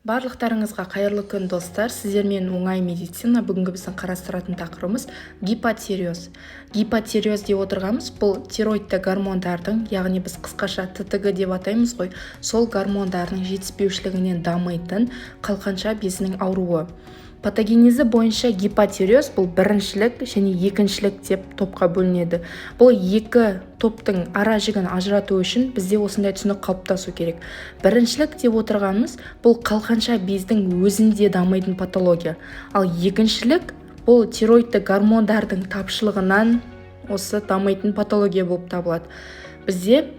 Барлықтарыңызға қайырлы күн достар, сіздермен оңай медицина. Бүгінгі біздің қарастыратын тақырыбымыз гипотиреоз. Гипотиреоз деп отырғанымыз бұл тироидты гормондардың, яғни біз қысқаша ТТГ деп атаймыз ғой, сол гормондардың жетіспеушілігінен дамитын қалқанша безінің ауруы. Патогенезі бойынша гипотиреоз бұл біріншілік және екіншілік деп топқа бөлінеді. Бұл екі топтың ара жігін ажырату үшін бізде осындай түсінік қалыптасу керек. Біріншілік деп отырғанымыз бұл қалқанша бездің өзінде дамитын патология. Ал екіншілік бұл тироидты гормондардың тапшылығынан осы дамитын патология болып табылады. Бізде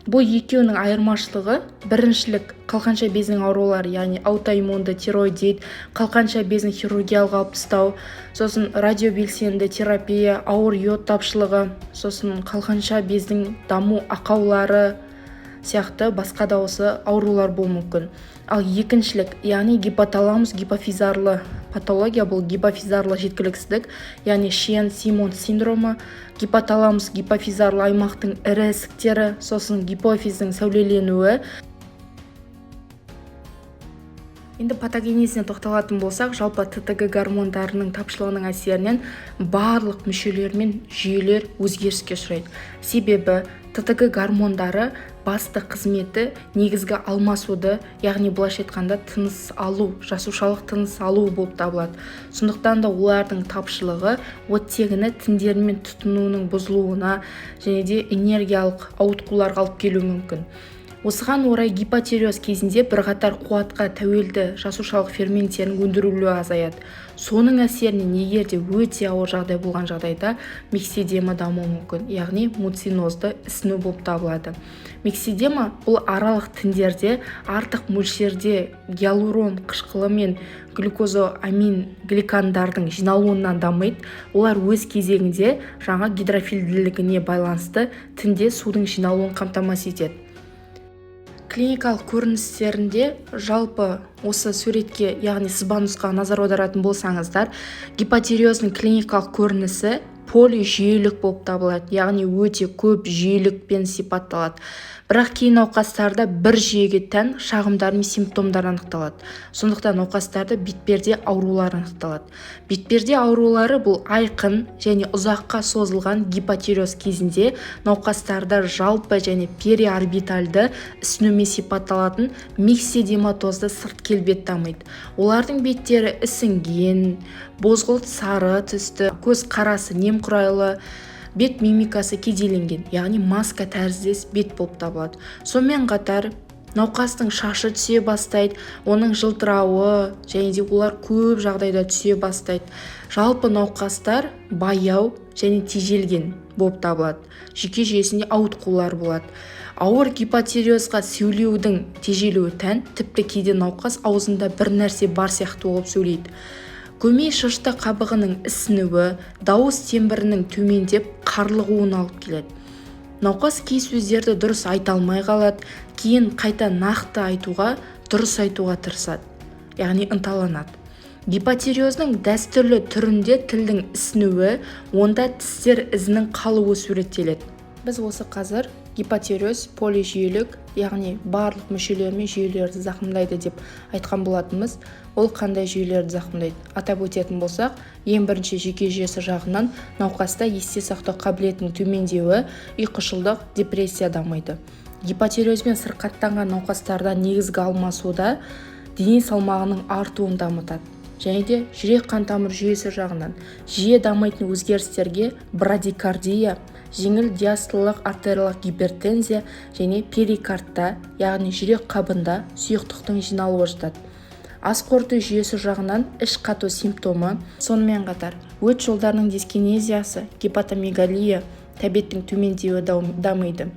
бұл екеуінің айырмашылығы: біріншілік қалқанша безінің аурулары, яғни аутоиммунды тироидит, қалқанша безін хирургиялық алып тастау, сосын радиобелсенді терапия, ауыр йод тапшылығы, сосын қалқанша бездің даму ақаулары сияқты басқа да осы аурулар болуы мүмкін. Ал екіншілік, яғни гипоталамус гипофизарлы патология, бұл гипофизарлы жеткіліксіздік, яғни Шиен-Симон синдромы, гипоталамус гипофизарлы аймақтың ірі ісіктері, сосын гипофиздің сәулеленуі. Енді патогенезіне тоқталатын болсақ, жалпы ТТГ гормондарының тапшылығының әсерінен барлық мүшелер мен жүйелер өзгеріске ұшырайды. Себебі ТТГ гормондары басты қызметі негізгі алмасуды, яғни былайша айтқанда тыныс алу, жасушалық тыныс алу болып табылады. Сондықтан да олардың тапшылығы оттегіні тіндермен тұтынуының бұзылуына және де энергиялық ауытқуларға алып келуі мүмкін. Осыған орай гипотиреоз кезінде бірқатар қуатқа тәуелді жасушалық ферменттерінің өндірілуі азаяды. Соның әсерінен егер де өте ауыр жағдай болған жағдайда микседема дамуы мүмкін, яғни муцинозды ісіну болып табылады. Микседема бұл аралық тіндерде артық мөлшерде гиалурон қышқылы мен глюкозамин гликандардың жиналуынан дамиды. Олар өз кезегінде жаңа гидрофильділігіне байланысты тінде судың жиналуын қамтамасыз етеді. Клиникалық көріністерінде жалпы осы суретке, яғни сызба нұсқаға назар аударатын болсаңыздар, гипотиреоздың клиникалық көрінісі полижүйелік болып табылады, яғни өте көп жүйелікпен сипатталады. Бірақ кей науқастарда бір жүйеге тән шағымдар мен симптомдар анықталады. Сондықтан науқастарда бетперде аурулары анықталады. Бетперде аурулары бұл айқын және ұзаққа созылған гипотиреоз кезінде науқастарда жалпы және периорбитальды ісінумен сипатталатын микседематозды сырт келбет дамиды. Олардың беттері ісінген, бозғылт сары түсті, көз қарасы немқұрайлы, бет мимикасы кедейленген, яғни маска тәріздес бет болып табылады. Сонымен қатар науқастың шашы түсе бастайды, оның жылтырауы және де олар көп жағдайда түсе бастайды. Жалпы науқастар баяу және тежелген болып табылады. Жүйке жүйесінде ауытқулар болады. Ауыр гипотиреозға сөйлеудің тежелуі тән, тіпті кейде науқас аузында бір нәрсе бар сияқты болып сөйлейді. Көмей шышты қабығының ісінуі, дауыс тембірінің төмендеп қарлығуын алып келеді. Науқас кей сөздерді дұрыс айта алмай қалады, кейін қайта нақты айтуға, дұрыс айтуға тырысады, яғни ынталанады. Гипотиреоздың дәстүрлі түрінде тілдің ісінуі, онда тістер ізінің қалуы суреттеледі. Біз осы қазір гипотиреоз полижүйелік, яғни барлық мүшелер мен жүйелерді зақымдайды деп айтқан болатынбыз. Ол қандай жүйелерді зақымдайды? Атап өтетін болсақ, ең бірінші жүйке жүйесі жағынан науқаста есте сақтау қабілетінің төмендеуі, ұйқышылдық, депрессия дамиды. Гипотиреозбен сырқаттанған науқастарда негізгі алмасуда дене салмағының артуын дамытады. Және де жүрек қан тамыр жүйесі жағынан жиі дамитын өзгерістерге брадикардия, жеңіл диастолық артериялық гипертензия және перикардта, яғни жүрек қабында сұйықтықтың жиналуы жатады. Ас қорыту жүйесі жағынан іш қату симптомы, сонымен қатар өт жолдарының дискинезиясы, гепатомегалия, тәбеттің төмендеуі дамиды.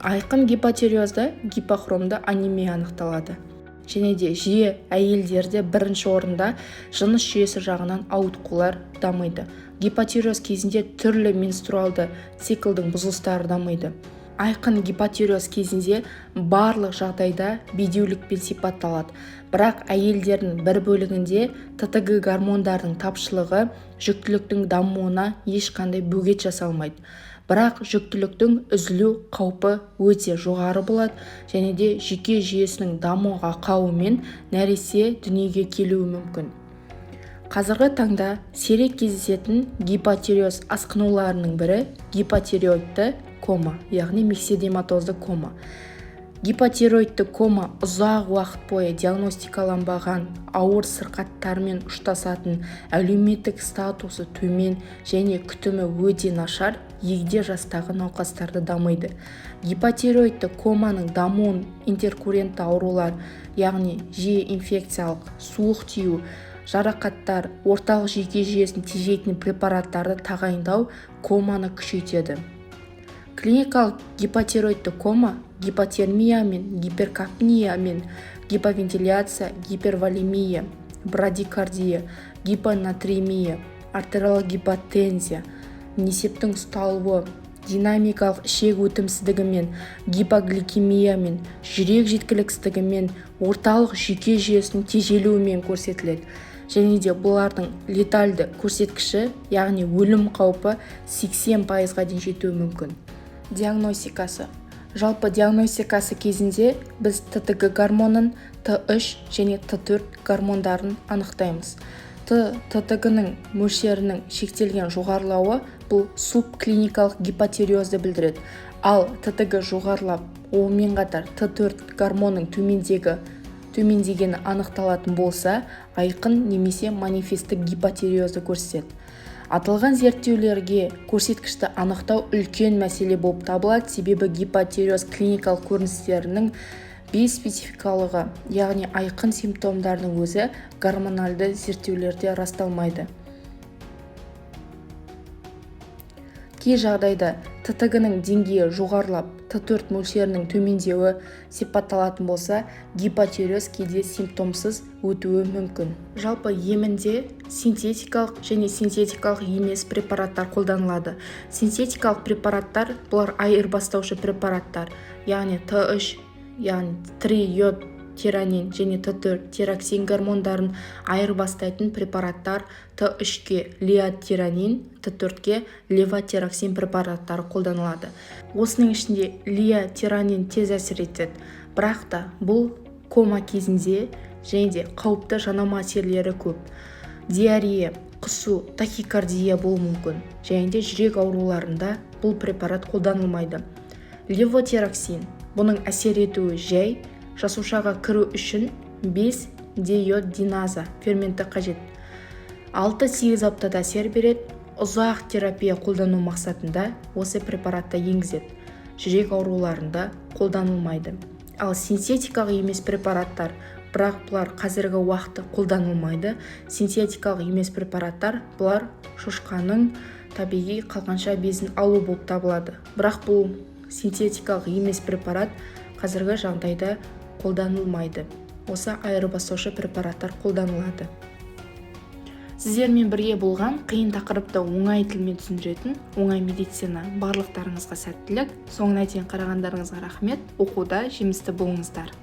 Айқын гипотиреозда гипохромды анемия анықталады. Және де жиі әйелдерде бірінші орында жыныс жүйесі жағынан ауытқулар дамиды. Гипотиреоз кезінде түрлі менструалды циклдың бұзылыстары дамиды. Айқын гипотиреоз кезінде барлық жағдайда бедеулікпен сипатталады. Бірақ әйелдердің бір бөлігінде ТТГ гормондардың тапшылығы жүктіліктің дамуына ешқандай бөгет жасалмайды. бірақ жүктіліктің үзілу қаупі өте жоғары болады және де жүйке жүйесінің даму ақауымен нәресте дүниеге келуі мүмкін. Қазіргі таңда сирек кездесетін гипотиреоз асқынуларының бірі гипотиреоидты кома, яғни микседематозды кома. Гипотиреоидты кома ұзақ уақыт бойы диагностикаланбаған, ауыр сырқаттармен ұштасатын, әлеуметтік статусы төмен және күтімі өте нашар егде жастағы науқастарды дамиды. Гипотиреоидты команың дамуын интеркуррентті аурулар, яғни жиі инфекциялық, суық тию, жарақаттар, орталық жүйке жүйесін тежейтін препараттарды тағайындау команы күшейтеді. Клиникалық гипотиреоидты кома гипотермиямен, гиперкапниямен, гиповентиляция, гиперволемия, брадикардия, гипонатремия, артериялық гипотензия, несептің ұсталуы, динамикалық ішек өтімсіздігімен, гипогликемиямен, жүрек жеткіліксіздігімен, орталық жүйке жүйесінің тежелуімен көрсетіледі. Және де бұлардың летальды көрсеткіші, яғни өлім қаупі 80%-ға дейін жетуі мүмкін. Диагностикасы. Жалпы диагностикасы кезінде біз ТТГ гормонын, Т3 және Т4 гормондарын анықтаймыз. ТТГ-ның мөлшерінің шектелген жоғарылауы бұл субклиникалық гипотиреозды білдіреді. Ал ТТГ жоғарылап, онымен қатар Т4 гормонның төмендегені анықталатын болса, айқын немесе манифесттік гипотиреозды көрсетеді. Аталған зерттеулерге көрсеткішті анықтау үлкен мәселе болып табылады, себебі гипотиреоз клиникалық көріністерінің бейспецификалығы, яғни айқын симптомдардың өзі гормоналды зерттеулерде расталмайды. Кей жағдайда ТТГ-ның деңгейі жоғарылап, Т4 мөлшерінің төмендеуі сипатталатын болса, гипотиреоз кейде симптомсыз өтуі мүмкін. Жалпы емінде синтетикалық және синтетикалық емес препараттар қолданылады. Синтетикалық препараттар бұлар айырбастаушы препараттар, яғни Т3, яғни трииодтиранин және Т4 тироксин гормондарын айырбастайтын препараттар, Т3-ке лиотиранин, Т4-ке левотироксин препараттары қолданылады. Осының ішінде лиотиранин тез әсер етеді, бірақ та бұл кома кезінде және де қауіпті жанама әсерлері көп. Диарея, құсу, тахикардия болуы мүмкін, және де жүрек ауруларында бұл препарат қолданылмайды. Левотироксин, бұның әсер етуі жай, жасушаға кіру үшін 5-деиодиназа ферменті қажет. 6-8 аптада әсер береді. Ұзақ терапия қолдану мақсатында осы препаратты енгізеді. Жүрек ауруларында қолданылмайды. Ал синтетикалық емес препараттар, бірақ бұлар қазіргі уақытта қолданылмайды. Синтетикалық емес препараттар бұлар шошқаның табиғи қалқанша безін алу болып табылады. Бірақ бұл синтетикалық емес препарат қазіргі жағдайда қолданылмайды. Осы айырбастаушы препараттар қолданылады. Сіздермен бірге болған қиын тақырыпты оңай тілмен түсіндіретін оңай медицина. Барлықтарыңызға сәттілік. Соңына дейін қарағандарыңызға рахмет. Оқуда жемісті болыңыздар.